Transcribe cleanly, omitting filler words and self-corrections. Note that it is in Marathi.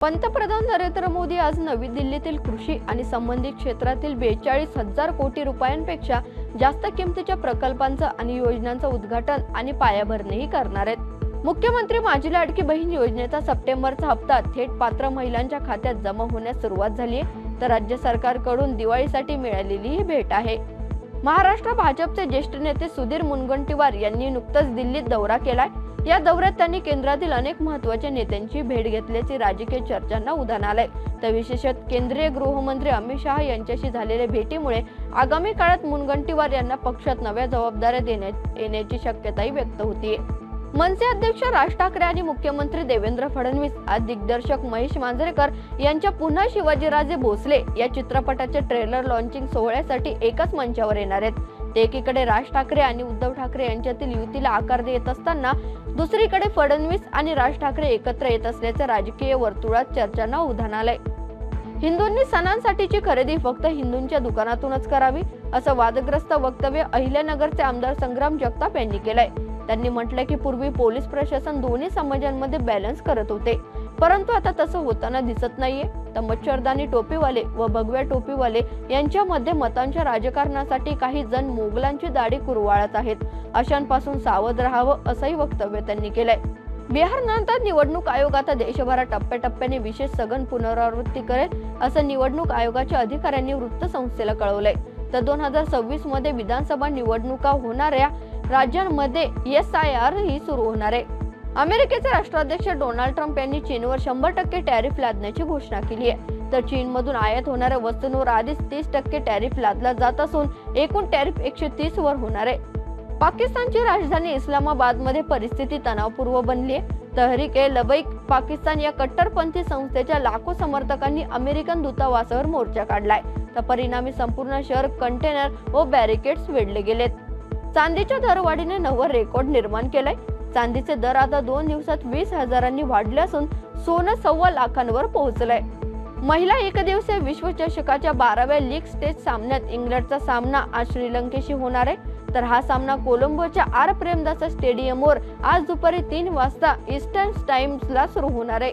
पंतप्रधान नरेंद्र मोदी आज नवी दिल्लीतील कृषी आणि संबंधित क्षेत्रातील 42,000 कोटी रुपयांपेक्षा जास्त किमतीच्या प्रकल्पांचं आणि योजनांचं उद्घाटन आणि पायाभरणीही करणार आहेत। मुख्यमंत्री माझी लाडकी बहीण योजनेचा सप्टेंबरचा हप्ता थेट पात्र महिलांच्या खात्यात जमा होण्यास सुरुवात झाली आहे, तर राज्य सरकारकडून दिवाळीसाठी मिळालेली ही भेट आहे। महाराष्ट्र भाजपचे ज्येष्ठ नेते सुधीर मुनगंटीवार यांनी नुकताच दिल्लीत दौरा केलाय। या दौऱ्यात त्यांनी केंद्रातील अनेक महत्त्वाच्या नेत्यांची भेट घेतल्याची राजकीय चर्चांना उधाण आलंय। तर विशेषतः केंद्रीय गृहमंत्री अमित शहा यांच्याशी झालेल्या भेटीमुळे आगामी काळात मुनगंटीवार यांना पक्षात नव्या जबाबदाऱ्या देण्यात येण्याची शक्यताही व्यक्त होतीये। मनसे अध्यक्ष राज ठाकरे आणि मुख्यमंत्री देवेंद्र फडणवीस आज दिग्दर्शक महेश मांजरेकर यांच्या पुन्हा शिवाजीराजे भोसले या चित्रपटाच्या ट्रेलर लॉन्चिंग सोहळ्यासाठी एकाच मंचावर येणार आहेत। ते एकीकडे राज ठाकरे आणि उद्धव ठाकरे यांच्यातील युतीला आकार देत असताना दुसरीकडे फडणवीस आणि राज ठाकरे एकत्र येत असल्याचे राजकीय वर्तुळात चर्चांना उधाण आलंय। हिंदूंनी सणांसाठीची खरेदी फक्त हिंदूंच्या दुकानातूनच करावी, असं वादग्रस्त वक्तव्य अहिल्यानगरचे आमदार संग्राम जगताप यांनी केलंय। त्यांनी म्हटलंय की पूर्वी पोलीस प्रशासन दोन्ही समाजांमध्ये बॅलन्स करत होते, परंतु आता तसं होताना दिसत नाहीये। तर मच्छरदानी टोपीवाले व भगव्या टोपीवाले यांच्यामध्ये मतांच्या राजकारणासाठी काही जण मोगलांची दाढी कुरवाळत आहेत, अशांपासून सावध राहावं असंही वक्तव्य त्यांनी केलंय। बिहार नंतर निवडणूक आयोग आता देशभरात टप्प्याटप्प्याने विशेष सघन पुनरावृत्ती करेल, असं निवडणूक आयोगाच्या अधिकाऱ्यांनी वृत्तसंस्थेला कळवलंय। तर 2026 मध्ये विधानसभा निवडणुका होणाऱ्या राज्यांमध्ये SIR ही सुरू होणार आहे। अमेरिकेचे राष्ट्राध्यक्ष डोनाल्ड ट्रम्प यांनी चीनवर 100% टॅरिफ लादण्याची घोषणा केली आहे। तर चीनमधून आयात होणाऱ्या वस्तूंवर आधीच 30% टॅरिफ लादला जात असून एकूण टॅरिफ 130 वर होणार आहे। पाकिस्तानची राजधानी इस्लामाबादमध्ये परिस्थिती तणावपूर्ण बनली आहे। तहरीक-ए-लबैक पाकिस्तान या कट्टरपंथी संस्थेच्या लाखो समर्थकांनी अमेरिकन दूतावासावर मोर्चा काढलाय। तर परिणामी संपूर्ण शहर कंटेनर व बॅरिकेड्स वेढले गेलेत। चांदीच्या दरवाढीने नवं रेकॉर्ड निर्माण केलंय। चांदीचे दर आता 2 दिवसात 20,000 वाढले असून सोनं 1.25 लाखांवर पोहोचलंय। महिला एकदिवसीय विश्वचषकाच्या 12व्या लीग स्टेज सामन्यात इंग्लंडचा सामना आज श्रीलंकेशी होणार आहे। तर हा सामना कोलंबोच्या आर प्रेमदासा स्टेडियमवर आज दुपारी 3 वाजता ईस्टर्न टाइम्सला सुरू होणार आहे।